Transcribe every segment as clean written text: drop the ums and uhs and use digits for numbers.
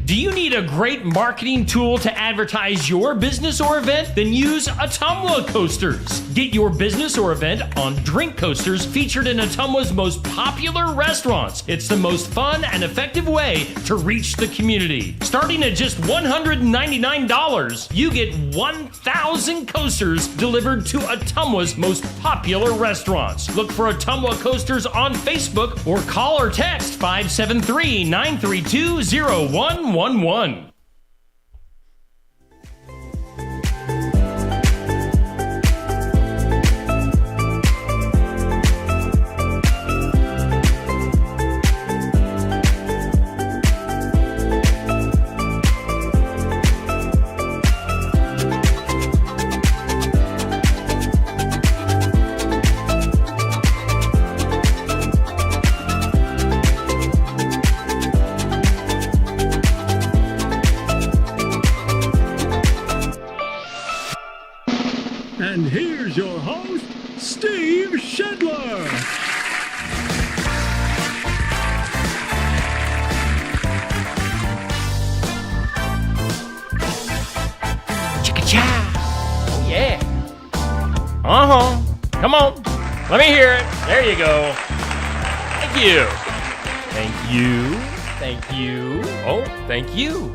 Do you need a great marketing tool to advertise your business or event? Then use Ottumwa Coasters. Get your business or event on drink coasters featured in Ottumwa's most popular restaurants. It's the most fun and effective way to reach the community. Starting at just $199, you get 1,000 coasters delivered to Ottumwa's most popular restaurants. Look for Ottumwa Coasters on Facebook or call or text 573-932-0111. And here's your host, Steve Shedler. Chicka-cha! Oh, yeah. Uh-huh. Come on. Let me hear it. There you go. Thank you. Thank you. Thank you. Oh, thank you.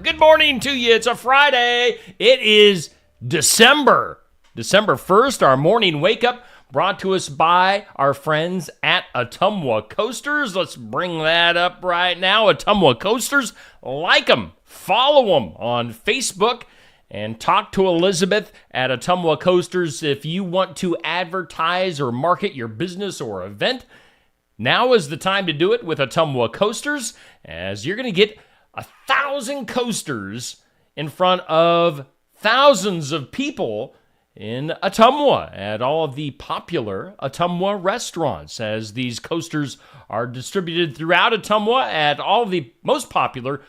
Good morning to you. It's a Friday. It is December 1st, our morning wake-up brought to us by our friends at Ottumwa Coasters. Let's bring that up right now. Ottumwa Coasters, like them, follow them on Facebook, and talk to Elizabeth at Ottumwa Coasters if you want to advertise or market your business or event. Now is the time to do it with Ottumwa Coasters, as you're going to get 1,000 coasters in front of thousands of people in Ottumwa at all of the popular Ottumwa restaurants, as these coasters are distributed throughout Ottumwa at all of the most popular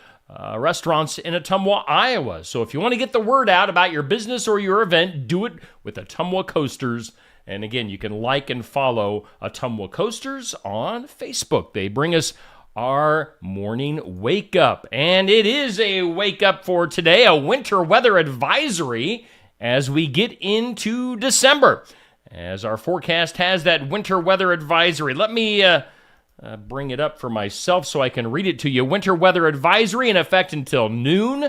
restaurants in Ottumwa, Iowa. So if you want to get the word out about your business or your event, do it with Ottumwa Coasters. And again, you can like and follow Ottumwa Coasters on Facebook. They bring us our morning wake up. And it is a wake up for today, a winter weather advisory as we get into December. As our forecast has that winter weather advisory. Let me bring it up for myself so I can read it to you. Winter weather advisory in effect until noon.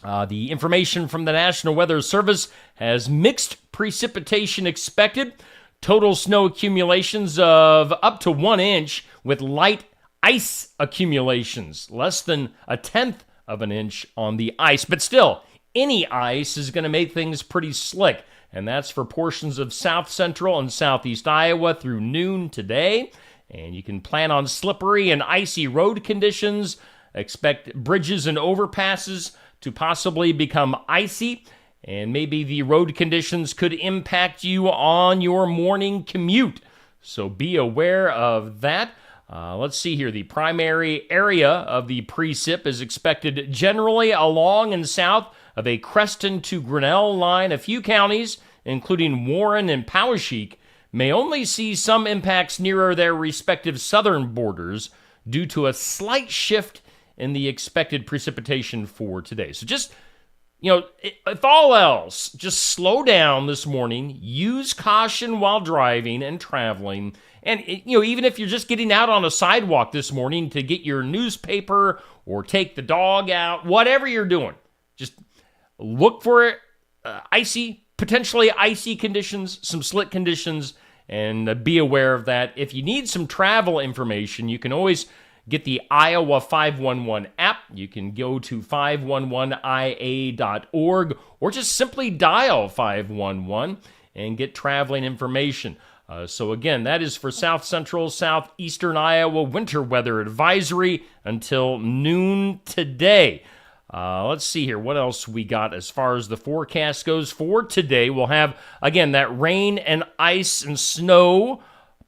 The information from the National Weather Service has mixed precipitation expected. Total snow accumulations of up to 1 inch with light ice accumulations, less than 1/10 of an inch on the ice. But still, any ice is going to make things pretty slick. And that's for portions of south central and southeast Iowa through noon today. And you can plan on slippery and icy road conditions. Expect bridges and overpasses to possibly become icy. And maybe the road conditions could impact you on your morning commute. So be aware of that. Let's see here. The primary area of the precip is expected generally along and south of a Creston to Grinnell line. A few counties, including Warren and Poweshiek, may only see some impacts nearer their respective southern borders due to a slight shift in the expected precipitation for today. So just, if all else, just slow down this morning, use caution while driving and traveling. And, even if you're just getting out on a sidewalk this morning to get your newspaper or take the dog out, whatever you're doing, just look for potentially icy conditions, some slick conditions, and be aware of that. If you need some travel information, you can always get the Iowa 511 app. You can go to 511ia.org or just simply dial 511 and get traveling information. So again, that is for South Central, Southeastern Iowa winter weather advisory until noon today. Let's see here. What else we got as far as the forecast goes for today? We'll have, again, that rain and ice and snow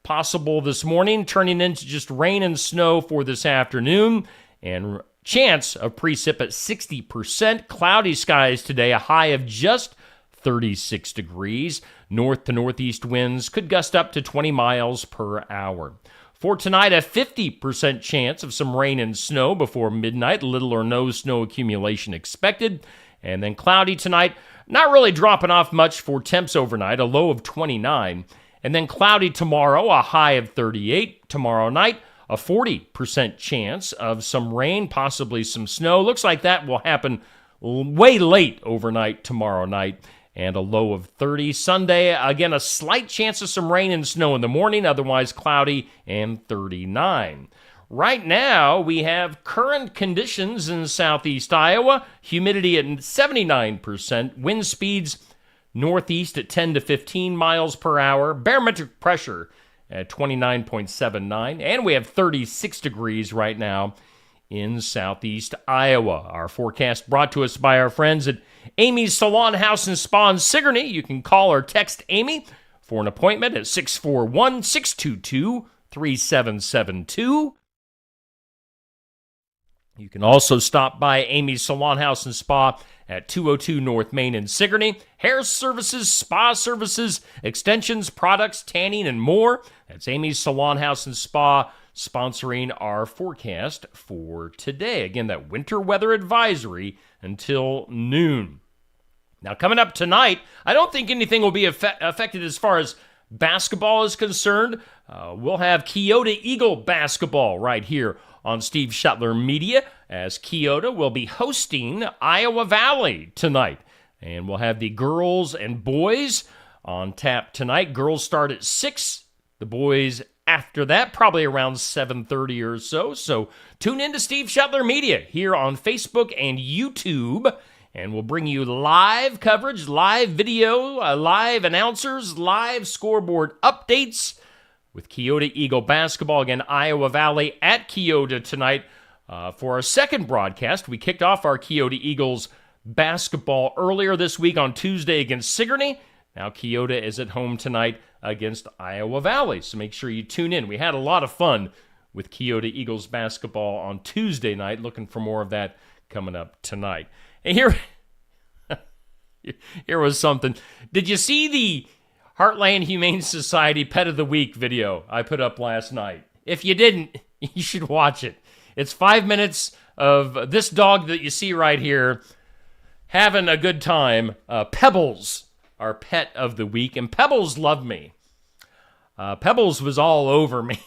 possible this morning, turning into just rain and snow for this afternoon, and chance of precip at 60%. Cloudy skies today, a high of just 36 degrees. North to northeast winds could gust up to 20 miles per hour. For tonight, a 50% chance of some rain and snow before midnight. Little or no snow accumulation expected. And then cloudy tonight. Not really dropping off much for temps overnight. A low of 29. And then cloudy tomorrow. A high of 38. Tomorrow night, a 40% chance of some rain, possibly some snow. Looks like that will happen way late overnight tomorrow night, and a low of 30. Sunday, again, a slight chance of some rain and snow in the morning, otherwise cloudy, and 39. Right now, we have current conditions in southeast Iowa, humidity at 79%, wind speeds northeast at 10 to 15 miles per hour, barometric pressure at 29.79, and we have 36 degrees right now in southeast Iowa. Our forecast brought to us by our friends at Amy's Salon House and Spa in Sigourney. You can call or text Amy for an appointment at 641-622-3772. You can also stop by Amy's Salon House and Spa at 202 North Main in Sigourney. Hair services, spa services, extensions, products, tanning, and more. That's Amy's Salon House and Spa, sponsoring our forecast for today. Again, that winter weather advisory until noon. Now, coming up tonight, I don't think anything will be affected as far as basketball is concerned. We'll have Keota Eagle basketball right here on Steve Shuttler Media, as Keota will be hosting Iowa Valley tonight. And we'll have the girls and boys on tap tonight. Girls start at 6, the boys after that, probably around 7:30 or so. So tune in to Steve Shuttler Media here on Facebook and YouTube, and we'll bring you live coverage, live video, live announcers, live scoreboard updates with Keota Eagle basketball. Again, Iowa Valley at Keota tonight. For our second broadcast, we kicked off our Keota Eagles basketball earlier this week on Tuesday against Sigourney. Now Keota is at home tonight against Iowa Valley, so make sure you tune in. We had a lot of fun with Keota Eagles basketball on Tuesday night. Looking for more of that coming up tonight. And here was something. Did you see the Heartland Humane Society Pet of the Week video I put up last night? If you didn't, you should watch it. It's 5 minutes of this dog that you see right here having a good time. Pebbles, our pet of the week, and Pebbles loved me. Pebbles was all over me.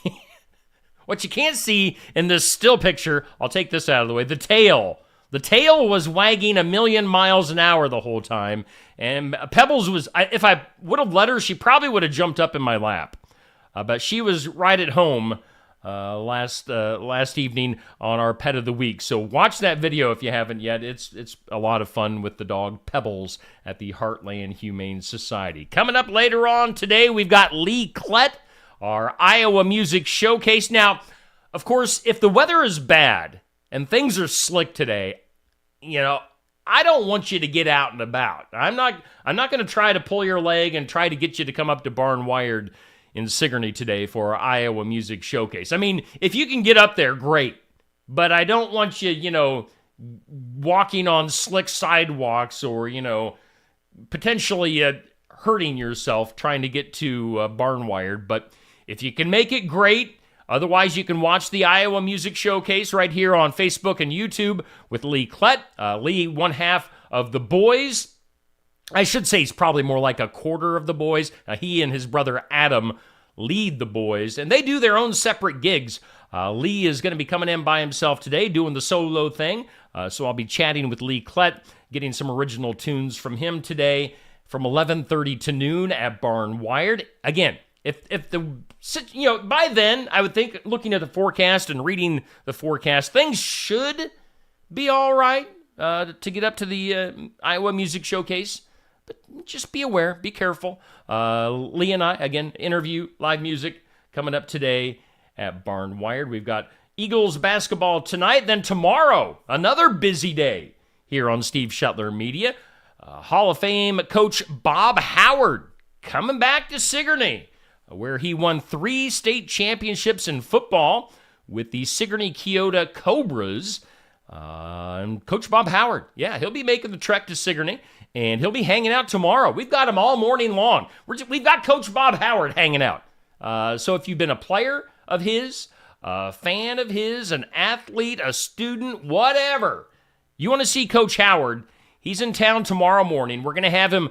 What you can't see in this still picture, I'll take this out of the way, the tail. The tail was wagging 1,000,000 miles an hour the whole time, and Pebbles was, if I would have let her, she probably would have jumped up in my lap. But she was right at home last evening on our Pet of the Week. So watch that video if you haven't yet. It's a lot of fun with the dog Pebbles at the Heartland Humane Society. Coming up later on today, we've got Lee Klett, our Iowa Music Showcase. Now, of course, if the weather is bad and things are slick today, I don't want you to get out and about. I'm not going to try to pull your leg and try to get you to come up to Barn Wired in Sigourney today for our Iowa Music Showcase. I mean, if you can get up there, great. But I don't want you, walking on slick sidewalks or, potentially hurting yourself trying to get to Barn Wired. But if you can make it, great. Otherwise, you can watch the Iowa Music Showcase right here on Facebook and YouTube with Lee Klett. Lee, one half of the boys. I should say he's probably more like a quarter of the boys. He and his brother Adam lead the boys, and they do their own separate gigs. Lee is going to be coming in by himself today, doing the solo thing. So I'll be chatting with Lee Klett, getting some original tunes from him today from 11:30 to noon at Barn Wired. Again, if by then, I would think, looking at the forecast and reading the forecast, things should be all right to get up to the Iowa Music Showcase. But just be aware, be careful. Lee and I, again, interview, live music coming up today at Barn Wired. We've got Eagles basketball tonight. Then tomorrow, another busy day here on Steve Shuttler Media. Hall of Fame coach Bob Howard coming back to Sigourney, where he won 3 state championships in football with the Sigourney Keota Cobras. And Coach Bob Howard, he'll be making the trek to Sigourney, and he'll be hanging out tomorrow. We've got him all morning long. We've got Coach Bob Howard hanging out. So if you've been a player of his, a fan of his, an athlete, a student, whatever, you want to see Coach Howard, he's in town tomorrow morning. We're going to have him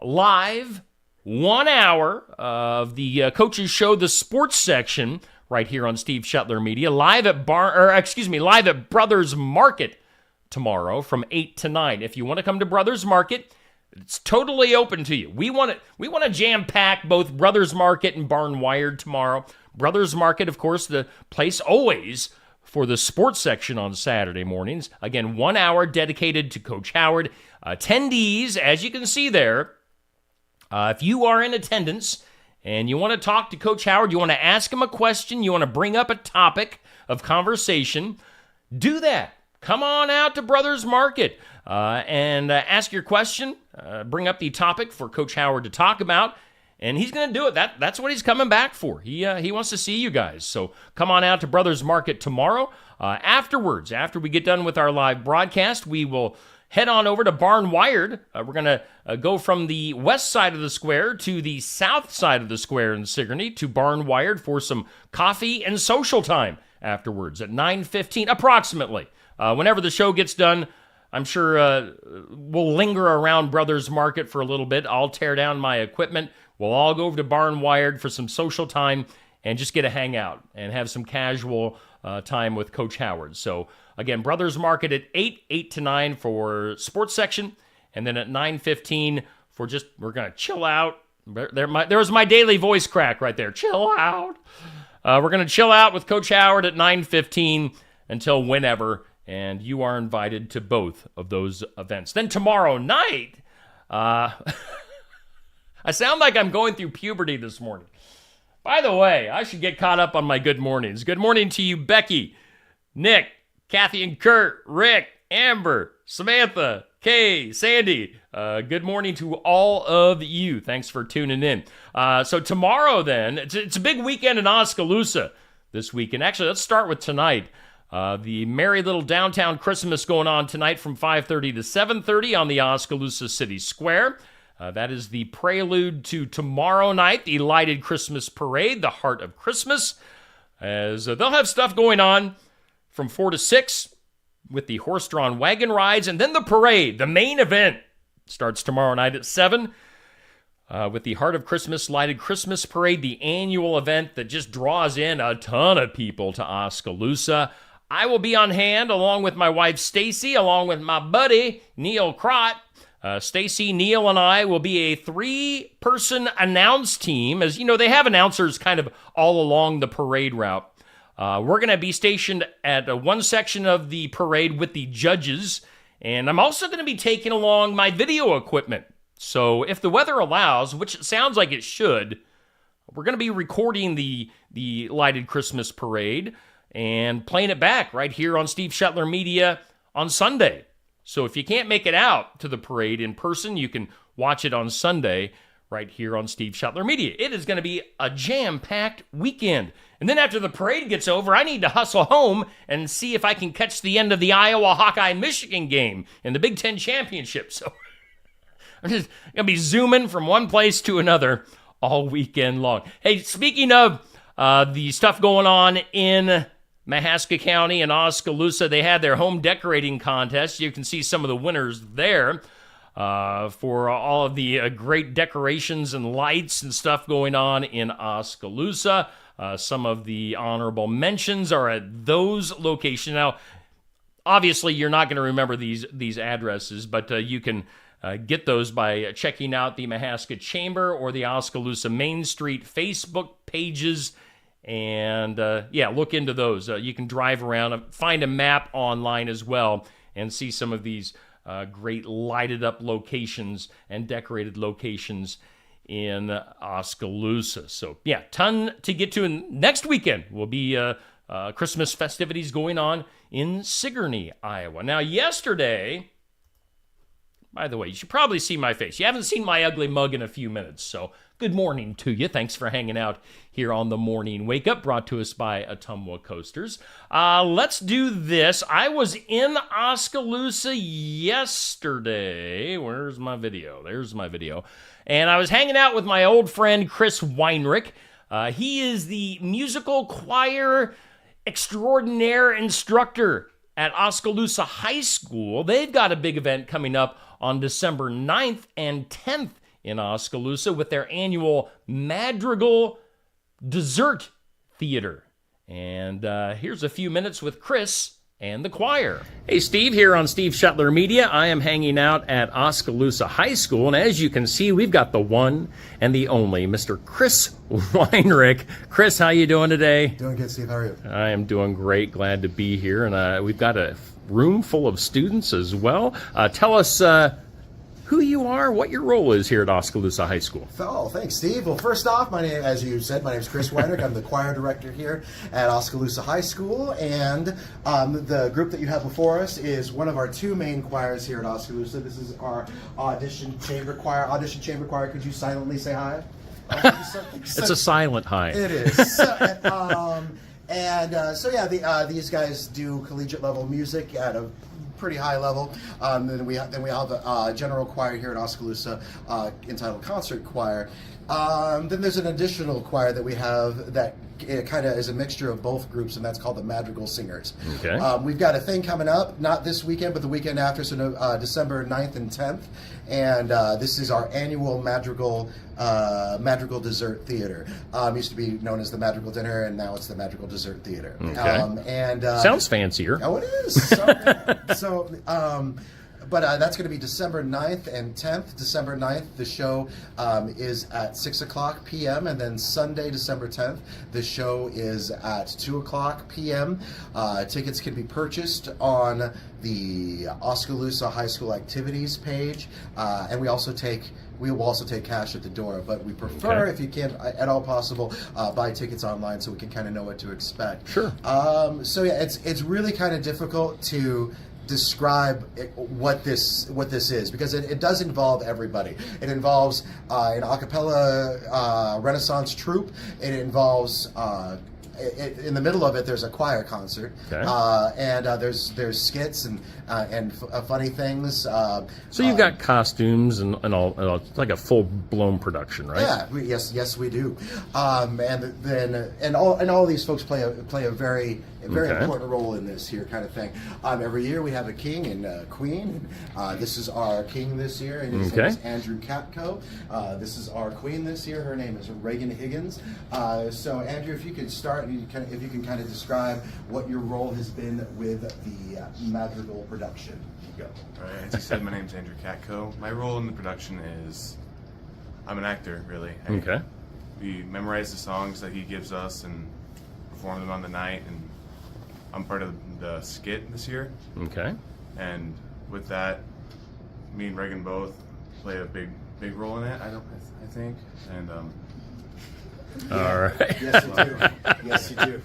live, 1 hour of the Coach's Show, the sports section, right here on Steve Shetler Media, live at Brothers Market tomorrow from 8 to 9. If you want to come to Brothers Market, it's totally open to you. We want to jam-pack both Brothers Market and Barn Wired tomorrow. Brothers Market, of course, the place always for the sports section on Saturday mornings. Again, 1 hour dedicated to Coach Howard. Attendees, as you can see there, if you are in attendance and you want to talk to Coach Howard, you want to ask him a question, you want to bring up a topic of conversation, do that. Come on out to Brothers Market and ask your question. Bring up the topic for Coach Howard to talk about, and he's going to do it. That's what he's coming back for. He wants to see you guys. So come on out to Brothers Market tomorrow. Afterwards, after we get done with our live broadcast, we will head on over to Barn Wired. We're going to go from the west side of the square to the south side of the square in Sigourney to Barn Wired for some coffee and social time afterwards at 9:15 approximately. Whenever the show gets done, I'm sure we'll linger around Brothers Market for a little bit. I'll tear down my equipment. We'll all go over to Barn Wired for some social time and just get a hangout and have some casual time with Coach Howard. So, again, Brothers Market at 8 to 9 for sports section, and then at 9:15 for just, we're going to chill out. There was my daily voice crack right there. Chill out. We're going to chill out with Coach Howard at 9:15 until whenever, and you are invited to both of those events. Then tomorrow night, I sound like I'm going through puberty this morning. By the way, I should get caught up on my good mornings. Good morning to you, Becky, Nick, Kathy and Kurt, Rick, Amber, Samantha, Kay, Sandy. Good morning to all of you. Thanks for tuning in. So tomorrow then, it's a big weekend in Oskaloosa this weekend. Actually, let's start with tonight. The merry little downtown Christmas going on tonight from 5:30 to 7:30 on the Oskaloosa City Square. That is the prelude to tomorrow night, the lighted Christmas parade, the Heart of Christmas, as they'll have stuff going on from 4 to 6 with the horse-drawn wagon rides, and then the parade, the main event, starts tomorrow night at 7 with the Heart of Christmas lighted Christmas parade, the annual event that just draws in a ton of people to Oskaloosa. I will be on hand along with my wife Stacy, along with my buddy Neil Crott. Stacy, Neil, and I will be a 3-person announce team. As you know, they have announcers kind of all along the parade route. We're going to be stationed at one section of the parade with the judges, and I'm also going to be taking along my video equipment. So if the weather allows, which it sounds like it should, we're going to be recording the lighted Christmas parade and playing it back right here on Steve Shetler Media on Sunday. So if you can't make it out to the parade in person, you can watch it on Sunday right here on Steve Shetler Media. It is going to be a jam-packed weekend. And then after the parade gets over, I need to hustle home and see if I can catch the end of the Iowa Hawkeye-Michigan game in the Big Ten Championship. So I'm just going to be zooming from one place to another all weekend long. Hey, speaking of the stuff going on in Mahaska County and Oskaloosa, they had their home decorating contest. You can see some of the winners there for all of the great decorations and lights and stuff going on in Oskaloosa. Some of the honorable mentions are at those locations. Now, obviously, you're not going to remember these addresses, but you can get those by checking out the Mahaska Chamber or the Oskaloosa Main Street Facebook pages. And look into those. You can drive around, find a map online as well, and see some of these great lighted up locations and decorated locations in Oskaloosa. So, ton to get to. And next weekend will be Christmas festivities going on in Sigourney, Iowa. Now, yesterday, by the way, you should probably see my face. You haven't seen my ugly mug in a few minutes, so good morning to you. Thanks for hanging out here on the Morning Wake Up, brought to us by Ottumwa Coasters. Let's do this. I was in Oskaloosa yesterday. Where's my video? There's my video. And I was hanging out with my old friend Chris Weinrich. He is the musical choir extraordinaire instructor at Oskaloosa High School. They've got a big event coming up on December 9th and 10th in Oskaloosa with their annual Madrigal Dessert Theater. And here's a few minutes with Chris and the choir. Hey, Steve here on Steve Shetler Media. I am hanging out at Oskaloosa High School, and as you can see, we've got the one and the only Mr. Chris Weinrich. Chris, how you doing today? Doing good, Steve. How are you? I am doing great. Glad to be here, and we've got a room full of students as well. Tell us who you are, what your role is here at Oskaloosa High School. Oh, thanks, Steve. Well, first off, my name, as you said, my name is Chris Weinrich. I'm the choir director here at Oskaloosa High School, and the group that you have before us is one of our two main choirs here at Oskaloosa. This is our audition chamber choir. Audition chamber choir, could you silently say hi? It's a silent hi. It is. These guys do collegiate level music at a pretty high level. Then we have a general choir here at Oskaloosa entitled Concert Choir. Then there's an additional choir that we have that kind of is a mixture of both groups, and that's called the Madrigal Singers. Okay. We've got a thing coming up, not this weekend, but the weekend after, so December 9th and 10th. And this is our annual Madrigal Dessert Theater. Used to be known as the Madrigal Dinner, and now it's the Madrigal Dessert Theater. Okay. Sounds fancier. Oh, it is. But that's going to be December 9th and 10th. December 9th, the show is at 6 o'clock p.m. And then Sunday, December 10th, the show is at 2 o'clock p.m. Tickets can be purchased on the Oskaloosa High School activities page. And we will also take cash at the door, but we prefer, if you can, at all possible, buy tickets online so we can kind of know what to expect. Sure. It's really kind of difficult to describe what this is, because it does involve everybody. It involves an a cappella Renaissance troupe. It involves in the middle of it, there's a choir concert, and there's skits and funny things. So you've got costumes and all, like a full blown production, right? Yeah, yes, we do. And all these folks play a very important role in this here kind of thing. Every year we have a king and a queen. This is our king this year, and his name is Andrew Katko. This is our queen this year. Her name is Reagan Higgins. So Andrew, if you could start, if you can kind of describe what your role has been with the Madrigal production. Go. All right, as you said, my name is Andrew Katko. My role in the production is I'm an actor, really. We memorize the songs that he gives us and perform them on the night, and I'm part of the skit this year. Okay. And with that, me and Reagan both play a big role in it. I think. And all right. Yes, you do.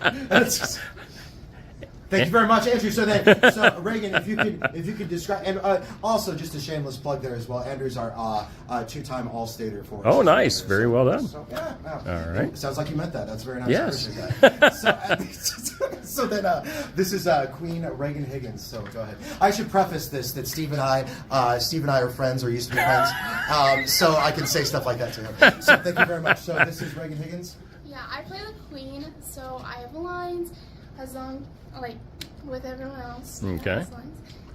Thank you very much, Andrew. So Reagan, if you could describe, and also just a shameless plug there as well. Andrew's our two-time All-Stater for us. Oh, nice. Very well done. So, all right. Sounds like you meant that. That's very nice. Yes. I appreciate that. So then this is Queen Reagan Higgins. So go ahead. I should preface this that Steve and I are friends, or used to be friends. So I can say stuff like that to him. So thank you very much. So this is Reagan Higgins. Yeah, I play the queen, so I have the lines as long with everyone else. Okay.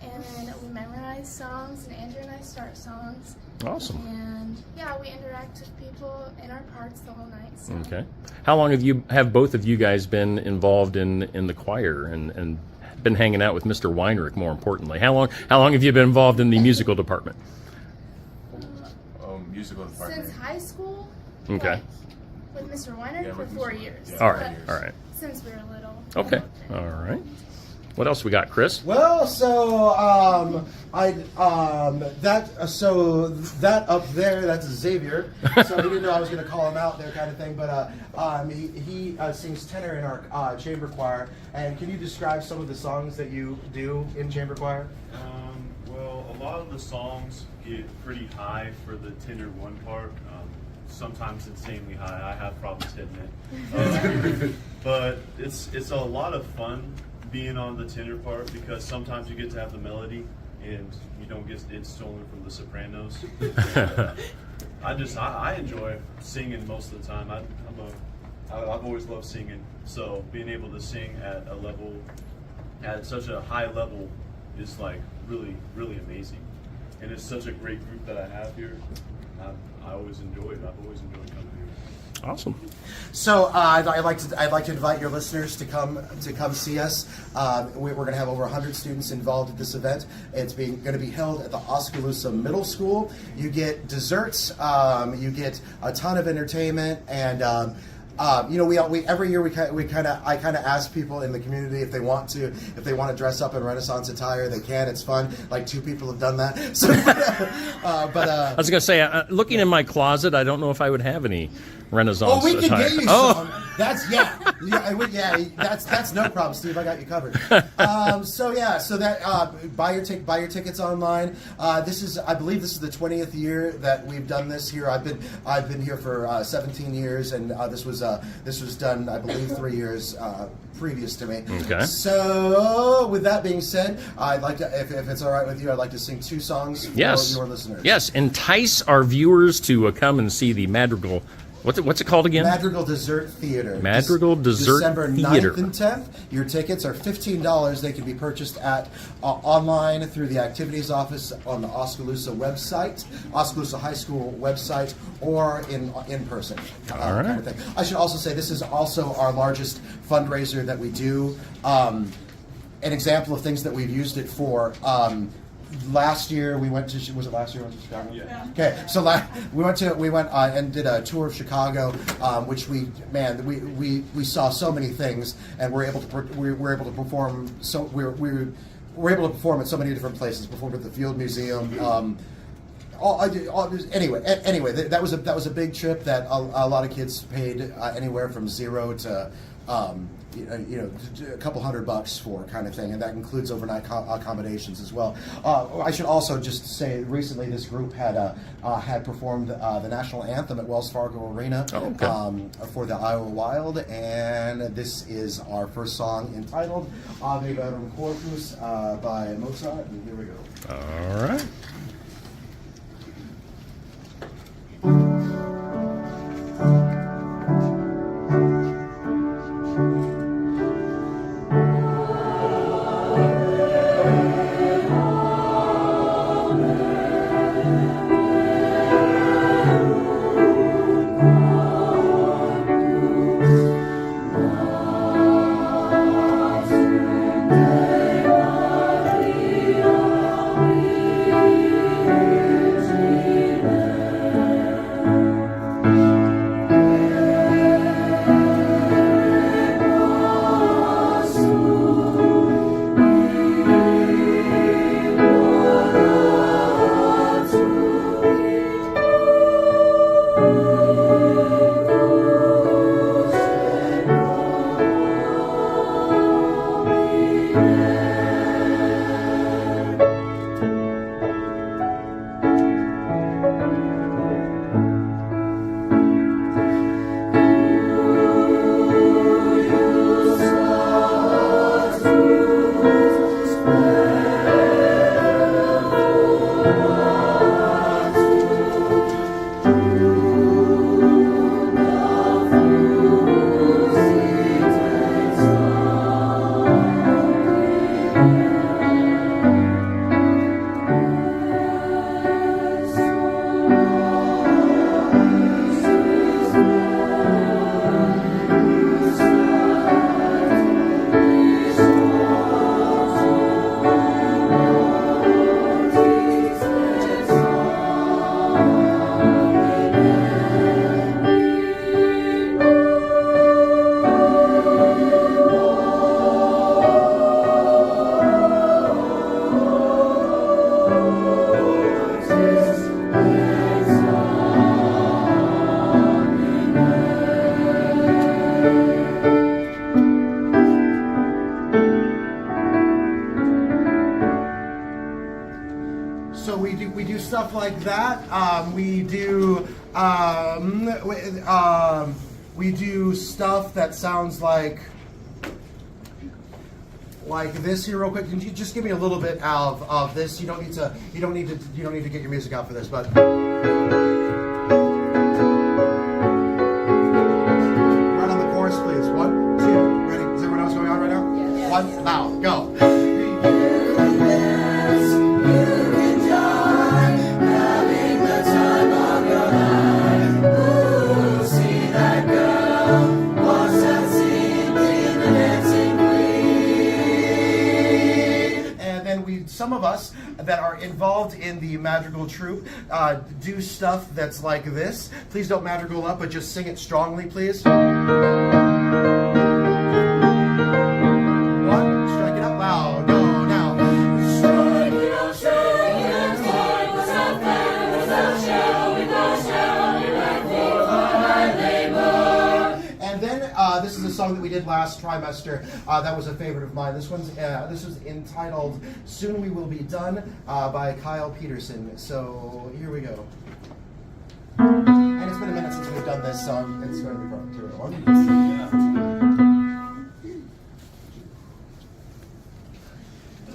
And then we memorize songs, and Andrew and I start songs. Awesome. And yeah, we interact with people in our parts the whole night. So. Okay. How long have both of you guys been involved in the choir and been hanging out with Mr. Weinrich? More importantly, how long have you been involved in the musical department? Musical department. Since high school. Okay. With Mr. Weinrich for 4 years. All right. Since we were little. Okay. All right. What else we got, Chris? Well, so that up there, that's Xavier. So he didn't know I was going to call him out there, kind of thing. But he sings tenor in our chamber choir. And can you describe some of the songs that you do in chamber choir? Well, a lot of the songs get pretty high for the tenor one part. Sometimes insanely high. I have problems hitting it. But it's a lot of fun being on the tenor part, because sometimes you get to have the melody and you don't get it stolen from the sopranos. I enjoy singing most of the time. I'm a I've always loved singing, so being able to sing at a level, at such a high level, is like really, really amazing. And it's such a great group that I have here. I always enjoy it. I've always enjoyed coming here. Awesome. So I'd like to invite your listeners to come see us. We're going to have over 100 students involved at this event. It's going to be held at the Oskaloosa Middle School. You get desserts, you get a ton of entertainment, and we every year I kind of ask people in the community if they want to dress up in Renaissance attire. They can. It's fun. Like 2 people have done that. So, I was gonna say, looking in my closet, I don't know if I would have any Renaissance. Oh, we can attire. get you some. That's that's no problem, Steve. I got you covered. Buy your tickets online. I believe this is the 20th year that we've done this here. I've been here for 17 years, and this was done, I believe, 3 years previous to me. Okay. So, with that being said, I'd like to, if it's all right with you, I'd like to sing 2 songs for your listeners. Yes, entice our viewers to come and see the Madrigal. What's it called again? Madrigal Dessert Theater. Madrigal Dessert December Theater. 9th and 10th. Your tickets are $15. They can be purchased at online through the activities office on the Oskaloosa website, Oskaloosa High School website, or in person. All right. Kind of thing. I should also say this is also our largest fundraiser that we do. An example of things that we've used it for. Last year we went to, was it last year we went to Chicago? Yeah. Okay, so we went and did a tour of Chicago, which we saw so many things, and we're able to perform. So we're able to perform at so many different places. Performed at the Field Museum. Anyway, that was a big trip that a lot of kids paid anywhere from $0 to a couple $100 for, kind of thing, and that includes overnight accommodations as well. I should also just say, recently this group had performed the national anthem at Wells Fargo Arena for the Iowa Wild, and this is our first song entitled Ave Verum Corpus by Mozart, and here we go. All right. Stuff like that. We do stuff that sounds like this here, real quick. Can you just give me a little bit of this? You don't need to get your music out for this, but right on the One, now, go. Some of us that are involved in the Madrigal troupe do stuff that's like this. Please don't madrigal up, but just sing it strongly, please. One, strike it up loud. Go now. Strike it up, shake it, take without fair, without shall, without shall, without for my labor. And then this is a song that we did last trimester. That was a favorite of mine. This was entitled "Soon We Will Be Done" by Kyle Peterson. So here we go. And it's been a minute since we've done this song. It's going to be fun. Here we go.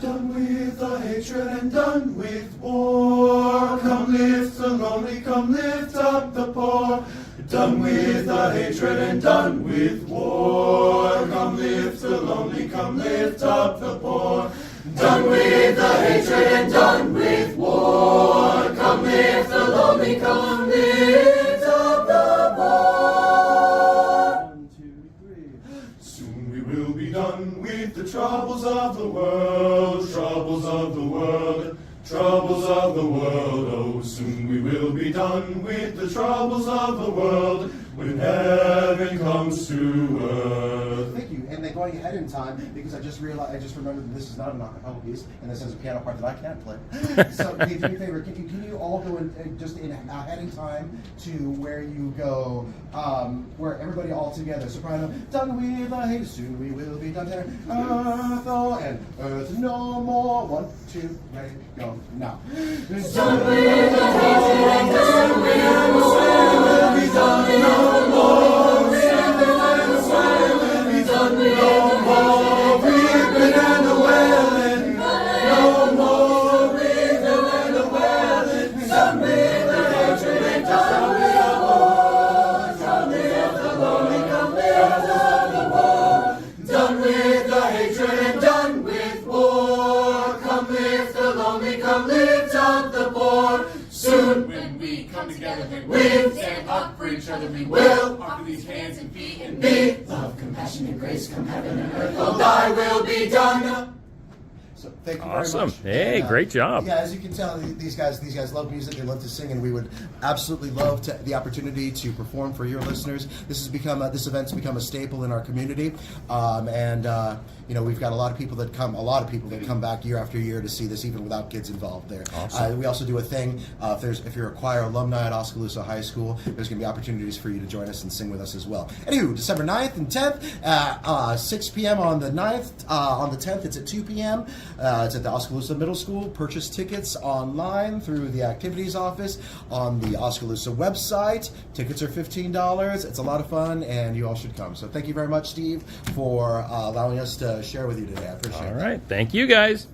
Done with the hatred and done with war. Come lift the lonely, come lift up the poor. Done with the hatred and done with war. Come lift the lonely, come lift up the poor. Done with the hatred and done with war. Come lift the lonely, come lift up the poor. 1, 2, 3. Soon we will be done with the troubles of the world, troubles of the world. Troubles of the world, oh, soon we will be done with the troubles of the world when heaven comes to earth. Thank you. And then going ahead in time, because I just remembered that this is not an acapella piece, and this has a piano part that I can't play. So, hey, do me a favor, can you all go just ahead in time to where you go, where everybody all together, soprano, done with the hate, soon we will be done there, earth, oh, and earth no more. 1, 2, ready, go, now. Done with the hatred and done with the will be done no more. Done with no more weeping and the wailing. No more weeping and the wailing. Done with the hatred and done with the war. Come lift the lonely, come lift up the war. Done with the hatred and done with war. Come lift the lonely, come lift up the poor. Soon when we come together, we will stand up for each other. We will offer these hands and feet and be love, compassion, and grace. Come heaven and earth, oh, thy will be done. So thank you very much. Awesome. Hey, great job. Yeah, as you can tell, these guys love music. They love to sing, and we would absolutely love the opportunity to perform for your listeners. This event's become a staple in our community, we've got a lot of people that come back year after year to see this, even without kids involved there. Awesome. We also do a thing. If you're a choir alumni at Oskaloosa High School, there's going to be opportunities for you to join us and sing with us as well. Anywho, December 9th and 10th, 6 p.m. on the 9th. On the 10th, it's at 2 p.m. It's at the Oskaloosa Middle School. Purchase tickets online through the activities office on the Oskaloosa website. Tickets are $15. It's a lot of fun, and you all should come. So thank you very much, Steve, for allowing us to share with you today. I appreciate it. All right. Thank you, guys.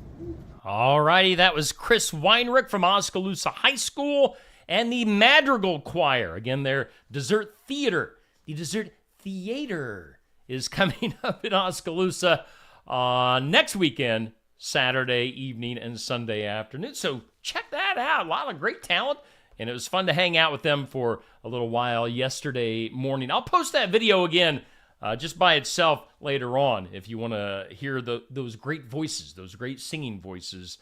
All righty. That was Chris Weinrich from Oskaloosa High School and the Madrigal Choir. Again, their dessert theater. The dessert theater is coming up in Oskaloosa next weekend, Saturday evening and Sunday afternoon. So check that out. A lot of great talent. And it was fun to hang out with them for a little while yesterday morning. I'll post that video again just by itself later on if you want to hear those great voices, those great singing voices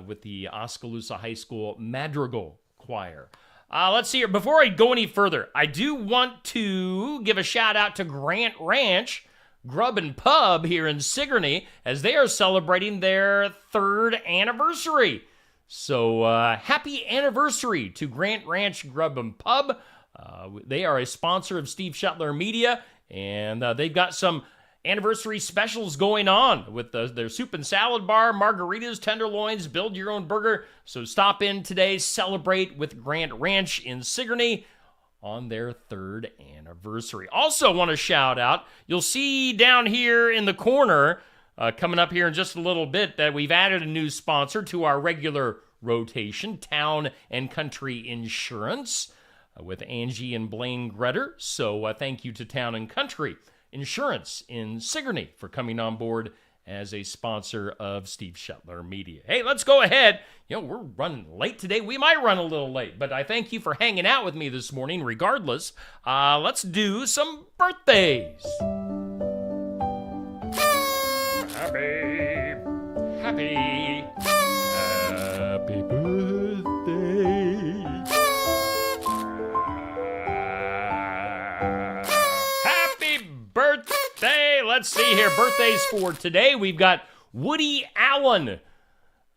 with the Oskaloosa High School Madrigal Choir. Let's see here. Before I go any further, I do want to give a shout out to Grant Ranch Grub and Pub here in Sigourney as they are celebrating their 3rd anniversary. So happy anniversary to Grant Ranch Grub and Pub. They are a sponsor of Steve Shetler Media, and they've got some anniversary specials going on with their soup and salad bar, margaritas, tenderloins, build your own burger. So stop in today, celebrate with Grant Ranch in Sigourney on their 3rd anniversary. Also want to shout out, you'll see down here in the corner, coming up here in just a little bit, that we've added a new sponsor to our regular rotation, Town and Country Insurance, with Angie and Blaine Gretter. So thank you to Town and Country Insurance in Sigourney for coming on board as a sponsor of Steve Shetler Media. Hey, let's go ahead. We're running late today. We might run a little late, but I thank you for hanging out with me this morning regardless. Let's do some birthdays. Happy birthday. Happy birthday. Let's see here. Birthdays for today. We've got Woody Allen.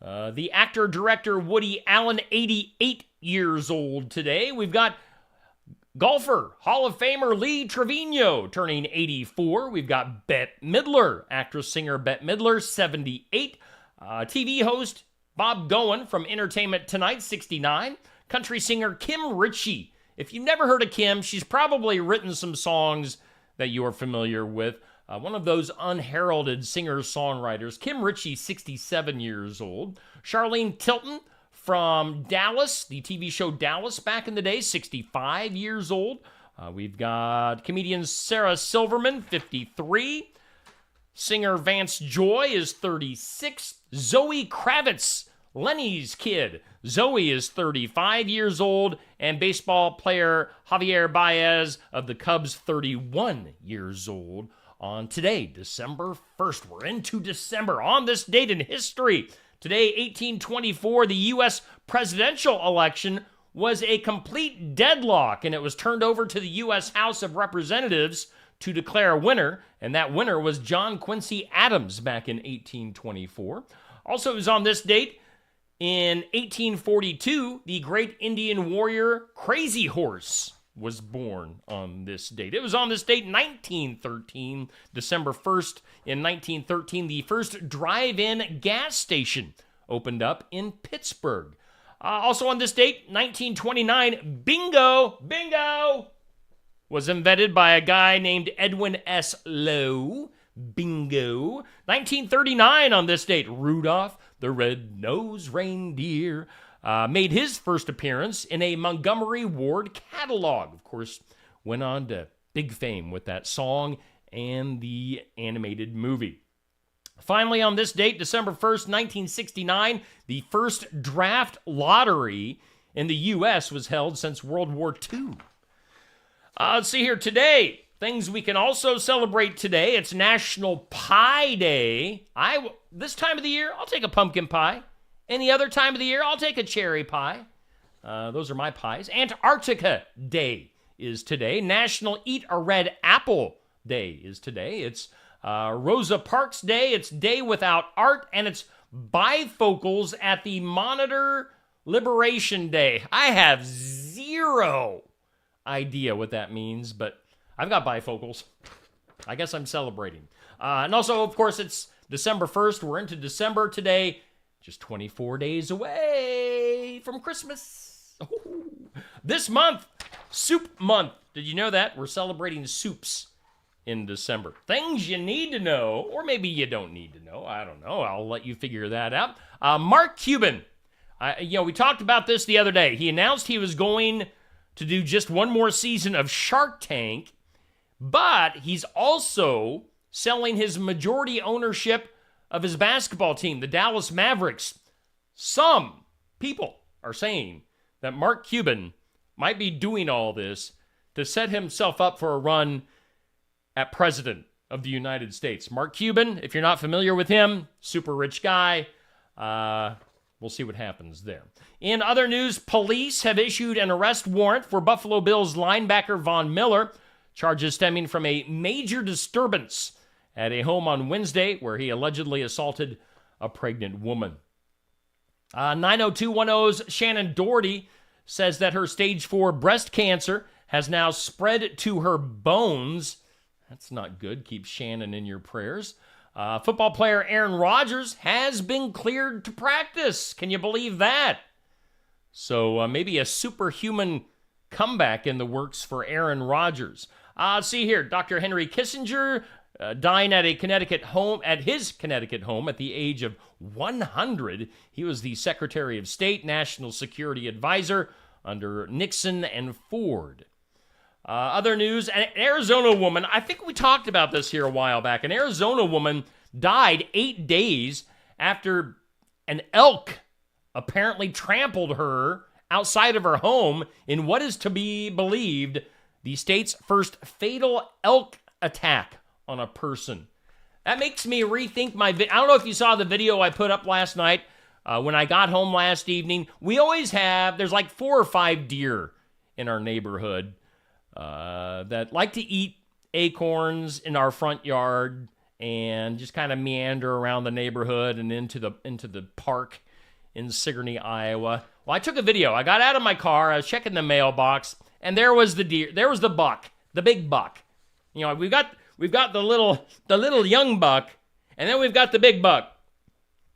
The actor-director Woody Allen, 88 years old today. We've got golfer, Hall of Famer Lee Trevino, turning 84. We've got Bette Midler, actress-singer Bette Midler, 78. TV host Bob Goen from Entertainment Tonight, 69. Country singer Kim Ritchie. If you've never heard of Kim, she's probably written some songs that you are familiar with. One of those unheralded singer-songwriters. Kim Ritchie, 67 years old. Charlene Tilton from Dallas, the TV show Dallas back in the day, 65 years old. We've got comedian Sarah Silverman, 53. Singer Vance Joy is 36. Zoe Kravitz, Lenny's kid. Zoe is 35 years old. And baseball player Javier Baez of the Cubs, 31 years old. On today, December 1st. We're into December. On this date in history, today, 1824, the U.S. presidential election was a complete deadlock, and it was turned over to the U.S. House of Representatives to declare a winner, and that winner was John Quincy Adams back in 1824. Also, it was on this date, in 1842, the great Indian warrior Crazy Horse was born on this date. It was on this date, 1913, December 1st, in 1913, the first drive-in gas station opened up in Pittsburgh. Also on this date, 1929, Bingo was invented by a guy named Edwin S. Lowe. Bingo. 1939 on this date, Rudolph the Red-Nosed Reindeer made his first appearance in a Montgomery Ward catalog. Of course, went on to big fame with that song and the animated movie. Finally, on this date, December 1st, 1969, the first draft lottery in the U.S. was held since World War II. Let's see here. Today, things we can also celebrate today. It's National Pie Day. This time of the year, I'll take a pumpkin pie. Any other time of the year, I'll take a cherry pie. Those are my pies. Antarctica Day is today. National Eat a Red Apple Day is today. It's Rosa Parks Day. It's Day Without Art, and it's bifocals at the Monitor Liberation Day. I have zero idea what that means, but I've got bifocals. I guess I'm celebrating. And also, of course, it's December 1st. We're into December today. Just 24 days away from Christmas. Ooh. This month, Soup Month. Did you know that? We're celebrating soups in December. Things you need to know, or maybe you don't need to know. I don't know. I'll let you figure that out. Mark Cuban. We talked about this the other day. He announced he was going to do just one more season of Shark Tank, but he's also selling his majority ownership of his basketball team, the Dallas Mavericks. Some people are saying that Mark Cuban might be doing all this to set himself up for a run at President of the United States. Mark Cuban, if you're not familiar with him, super rich guy. We'll see what happens there. In other news, police have issued an arrest warrant for Buffalo Bills linebacker Von Miller, charges stemming from a major disturbance at a home on Wednesday where he allegedly assaulted a pregnant woman. 90210's Shannon Doherty says that her stage 4 breast cancer has now spread to her bones. That's not good. Keep Shannon in your prayers. Football player Aaron Rodgers has been cleared to practice. Can you believe that? So maybe a superhuman comeback in the works for Aaron Rodgers. See here, Dr. Henry Kissinger dying at his Connecticut home at the age of 100. He was the Secretary of State, National Security Advisor under Nixon and Ford. Other news, an Arizona woman, I think we talked about this here a while back, an Arizona woman died 8 days after an elk apparently trampled her outside of her home in what is to be believed the state's first fatal elk attack on a person. That makes me rethink I don't know if you saw the video I put up last night when I got home last evening. We always there's like 4 or 5 deer in our neighborhood that like to eat acorns in our front yard and just kind of meander around the neighborhood and into the park in Sigourney, Iowa. Well, I took a video. I got out of my car. I was checking the mailbox, and there was the deer. There was the buck, the big buck. You know, we've got the little young buck, and then we've got the big buck.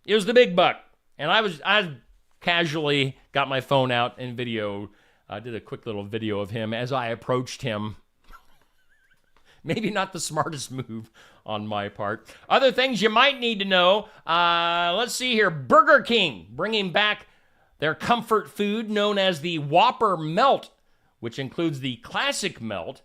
It was the big buck, and I casually got my phone out and did a quick little video of him as I approached him. Maybe not the smartest move on my part. Other things you might need to know. Let's see here. Burger King bringing back their comfort food known as the Whopper Melt, which includes the classic melt,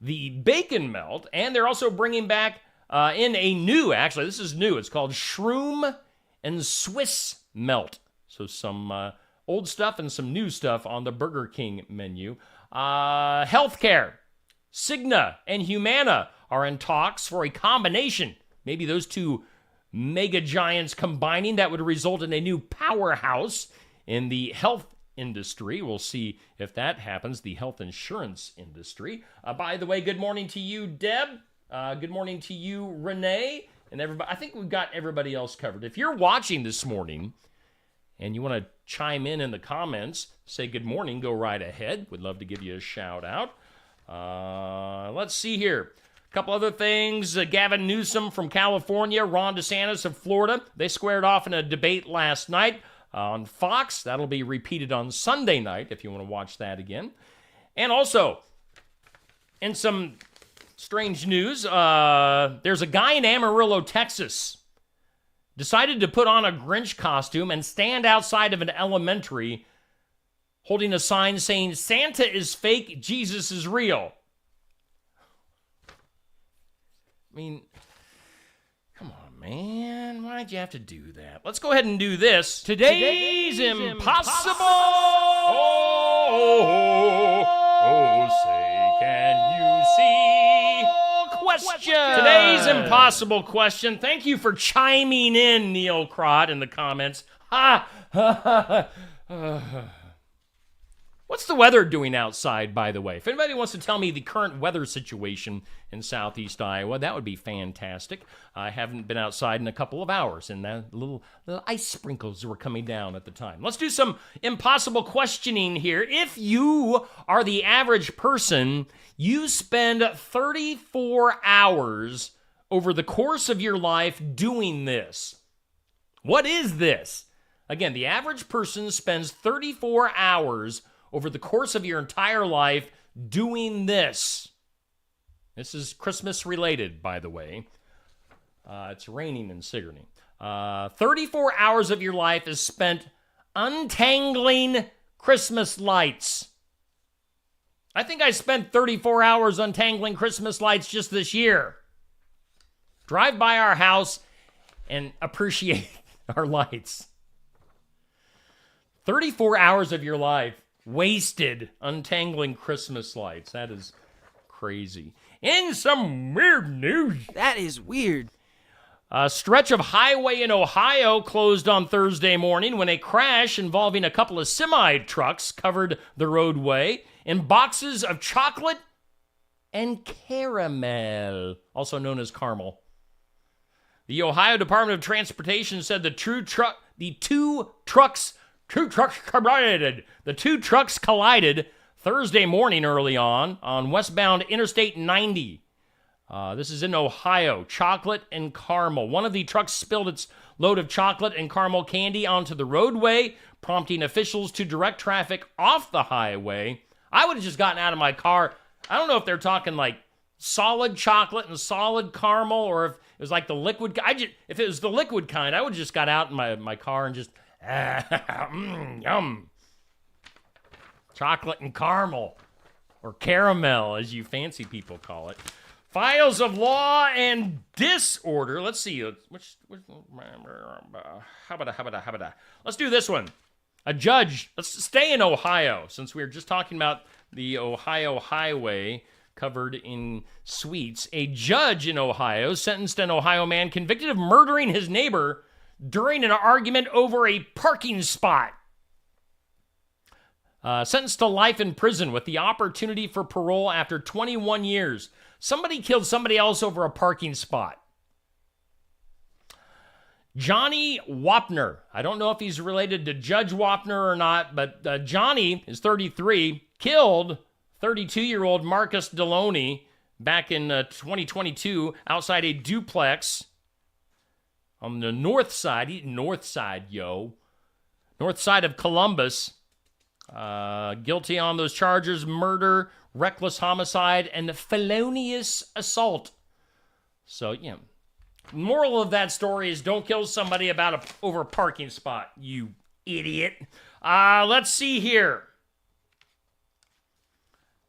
the bacon melt, and they're also bringing back this is new. It's called Shroom and Swiss Melt. So some old stuff and some new stuff on the Burger King menu. Healthcare. Cigna and Humana are in talks for a combination. Maybe those two mega giants combining that would result in a new powerhouse in the health industry. We'll see if that happens, the health insurance industry. By the way, good morning to you, Deb. Good morning to you, Renee, and everybody. I think we've got everybody else covered. If you're watching this morning and you want to chime in the comments, say good morning, go right ahead. We'd love to give you a shout out. Let's see here. A couple other things. Gavin Newsom from California, Ron DeSantis of Florida. They squared off in a debate last night on Fox. That'll be repeated on Sunday night if you want to watch that again. And also, in some strange news, there's a guy in Amarillo, Texas, decided to put on a Grinch costume and stand outside of an elementary holding a sign saying, "Santa is fake, Jesus is real." I mean, come on, man. Why'd you have to do that? Let's go ahead and do this. Today's impossible. Oh, say, can you see? Question. Today's impossible question. Thank you for chiming in, Neil Crott, in the comments. What's the weather doing outside, by the way? If anybody wants to tell me the current weather situation in southeast Iowa, that would be fantastic. I haven't been outside in a couple of hours, and the little ice sprinkles were coming down at the time. Let's do some impossible questioning here. If you are the average person, you spend 34 hours over the course of your life doing this. What is this? Again, the average person spends 34 hours over the course of your entire life doing this. This is Christmas related, by the way. It's raining in Sigourney. 34 hours of your life is spent untangling Christmas lights. I think I spent 34 hours untangling Christmas lights just this year. Drive by our house and appreciate our lights. 34 hours of your life wasted untangling Christmas lights. That is crazy. In some weird news. That is weird. A stretch of highway in Ohio closed on Thursday morning when a crash involving a couple of semi-trucks covered the roadway in boxes of chocolate and caramel, also known as caramel. The Ohio Department of Transportation said the two trucks collided. The two trucks collided Thursday morning early on westbound Interstate 90. This is in Ohio. Chocolate and caramel. One of the trucks spilled its load of chocolate and caramel candy onto the roadway, prompting officials to direct traffic off the highway. I would have just gotten out of my car. I don't know if they're talking like solid chocolate and solid caramel, or if it was like the liquid. If it was the liquid kind, I would have just got out in my car and just yum. Chocolate and caramel, or caramel as you fancy people call it. Files of Law and Disorder. Let's see. How about let's do this one. A judge. Let's stay in Ohio, since we were just talking about the Ohio highway covered in sweets. A judge in Ohio sentenced an Ohio man convicted of murdering his neighbor during an argument over a parking spot. Sentenced to life in prison with the opportunity for parole after 21 years. Somebody killed somebody else over a parking spot. Johnny Wapner. I don't know if he's related to Judge Wapner or not, but Johnny is 33, killed 32-year-old Marcus Deloney back in 2022 outside a duplex on the north side of Columbus. Guilty on those charges: murder, reckless homicide, and felonious assault. So, yeah. Moral of that story is don't kill somebody over a parking spot, you idiot. Let's see here.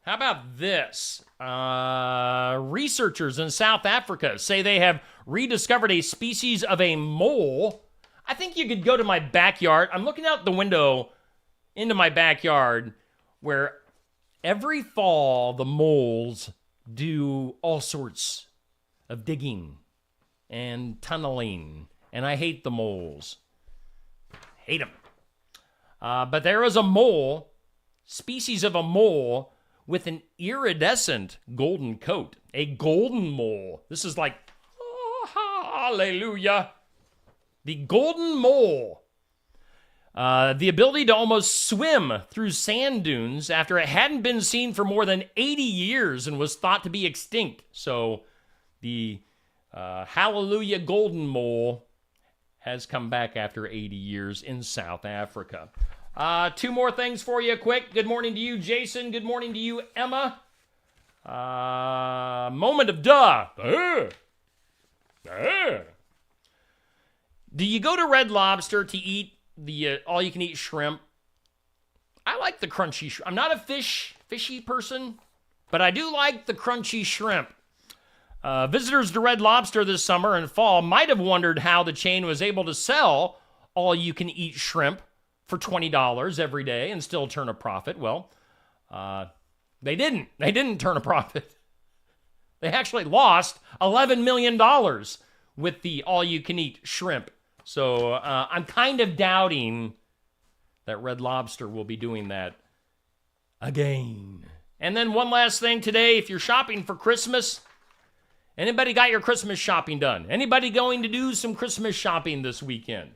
How about this? Researchers in South Africa say they have rediscovered a species of a mole. I think you could go to my backyard. I'm looking out the window into my backyard, where every fall the moles do all sorts of digging and tunneling, and I hate the moles. Hate them. But there is a mole, species of a mole, with an iridescent golden coat. A golden mole. This is like, oh, hallelujah. The golden mole. The ability to almost swim through sand dunes after it hadn't been seen for more than 80 years and was thought to be extinct. So the hallelujah golden mole has come back after 80 years in South Africa. Two more things for you quick. Good morning to you, Jason. Good morning to you, Emma. Moment of duh. Do you go to Red Lobster to eat the all-you-can-eat shrimp? I like the crunchy shrimp. I'm not a fishy person, but I do like the crunchy shrimp. Visitors to Red Lobster this summer and fall might have wondered how the chain was able to sell all-you-can-eat shrimp for $20 every day and still turn a profit. Well, they didn't. They didn't turn a profit. They actually lost $11 million with the all-you-can-eat shrimp. So I'm kind of doubting that Red Lobster will be doing that again. And then one last thing today, if you're shopping for Christmas, anybody got your Christmas shopping done? Anybody going to do some Christmas shopping this weekend?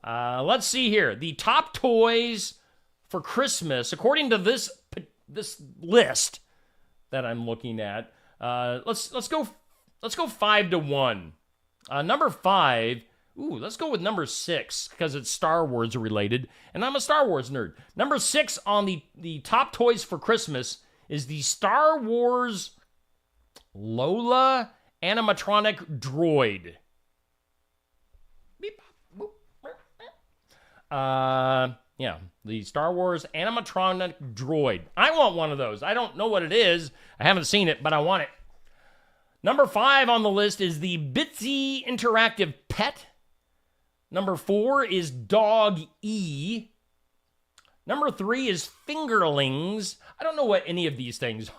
Let's see here. The top toys for Christmas, according to this list that I'm looking at. Let's go 5 to 1. Number 5. Ooh, let's go with number 6 because it's Star Wars related, and I'm a Star Wars nerd. Number 6 on the top toys for Christmas is the Star Wars Lola animatronic droid. Yeah, the Star Wars animatronic droid. I want one of those. I don't know what it is. I haven't seen it, but I want it. Number 5 on the list is the Bitsy interactive pet. Number 4 is Dog E. Number 3 is Fingerlings. I don't know what any of these things are.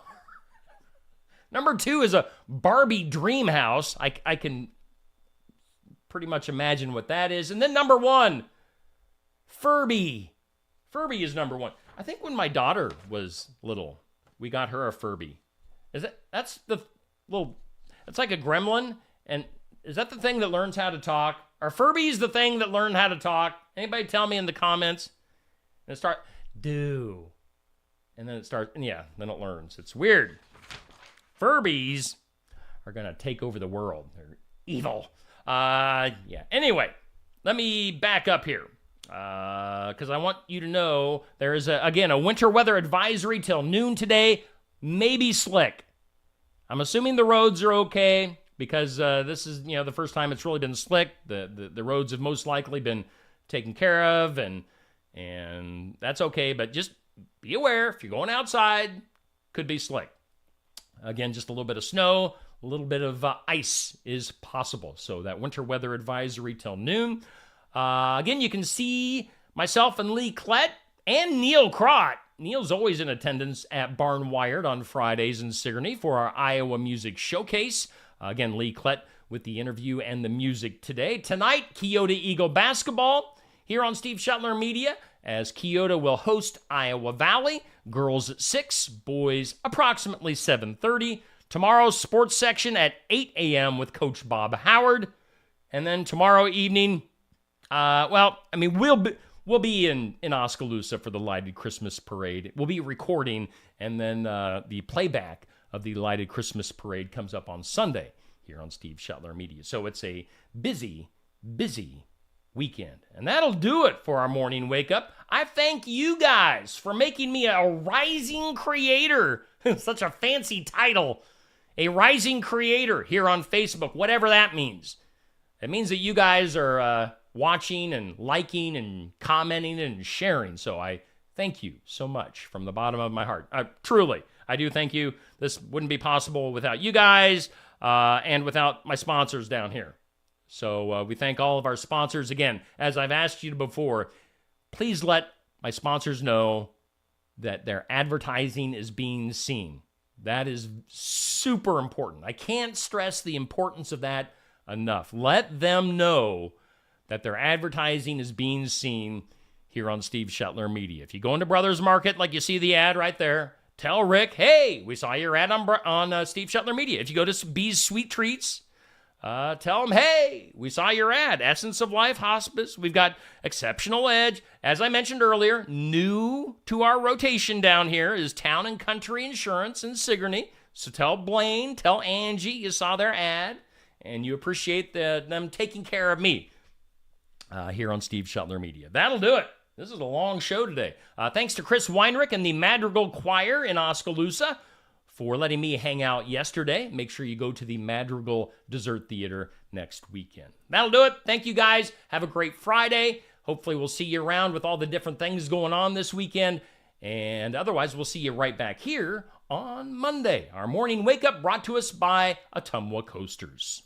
Number 2 is a Barbie dream house. I can pretty much imagine what that is. And then number 1, Furby. Furby is number 1. I think when my daughter was little, we got her a Furby. That's the little, it's like a gremlin, and is that the thing that learns how to talk? Are Furbies the thing that learn how to talk? Anybody tell me in the comments? And it starts, do. And then it starts, and yeah, then it learns. It's weird. Furbies are going to take over the world. They're evil. Yeah. Anyway, let me back up here. Because I want you to know there is, again, a winter weather advisory till noon today. Maybe slick. I'm assuming the roads are okay, because this is, the first time it's really been slick. The roads have most likely been taken care of, and that's okay. But just be aware, if you're going outside, could be slick. Again, just a little bit of snow, a little bit of ice is possible. So that winter weather advisory till noon. Again, you can see myself and Lee Klett and Neil Crott. Neil's always in attendance at Barn Wired on Fridays in Sigourney for our Iowa Music Showcase. Again, Lee Klett with the interview and the music today. Tonight, Keota Eagle basketball here on Steve Shetler Media, as Keota will host Iowa Valley. Girls at 6, boys approximately 7:30. Tomorrow's sports section at 8 a.m. with Coach Bob Howard. And then tomorrow evening, we'll be in Oskaloosa for the Lighted Christmas Parade. We'll be recording, and then the playback of the Lighted Christmas Parade comes up on Sunday here on Steve Shetler Media. So it's a busy, busy weekend. And that'll do it for our morning wake up. I thank you guys for making me a rising creator. Such a fancy title. A rising creator here on Facebook, whatever that means. It means that you guys are watching and liking and commenting and sharing. So I thank you so much from the bottom of my heart. Truly, I do thank you. This wouldn't be possible without you guys and without my sponsors down here. So we thank all of our sponsors. Again, as I've asked you before, please let my sponsors know that their advertising is being seen. That is super important. I can't stress the importance of that enough. Let them know that their advertising is being seen here on Steve Shetler Media. If you go into Brothers Market, like you see the ad right there, tell Rick, hey, we saw your ad on Steve Shetler Media. If you go to Bee's Sweet Treats, tell them, hey, we saw your ad. Essence of Life Hospice. We've got Exceptional Edge. As I mentioned earlier, new to our rotation down here is Town and Country Insurance in Sigourney. So tell Blaine, tell Angie you saw their ad, and you appreciate them taking care of me here on Steve Shetler Media. That'll do it. This is a long show today. Thanks to Chris Weinrich and the Madrigal Choir in Oskaloosa for letting me hang out yesterday. Make sure you go to the Madrigal Dessert Theater next weekend. That'll do it. Thank you guys. Have a great Friday. Hopefully we'll see you around with all the different things going on this weekend. And otherwise, we'll see you right back here on Monday. Our morning wake up brought to us by Ottumwa Coasters.